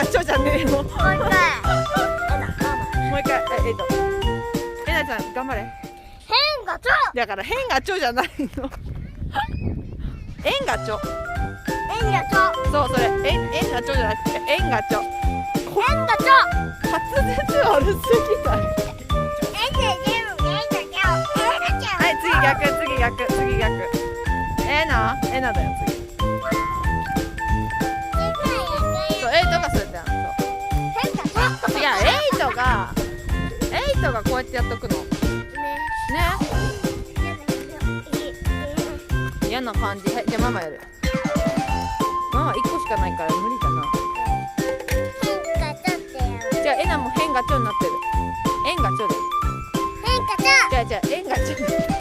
がちょじゃねえよ。もう一回。もう一回。えなちゃん頑張れ。変がちょ。だから変がちょじゃないの。円がちょ。変がちょ。そうそれ円がちょじゃなくて円がちょ。変がちょ。滑舌悪すぎない。はい次逆。えなだよ次。そうエイトがそうやったやん。そういやエイトがこうやってやっとくのね。嫌な感じ。はい、じゃあママやる。ママ1個しかないから無理だな。じゃあエナも変がちょになってる。円がちょで。じゃあ円がちょ。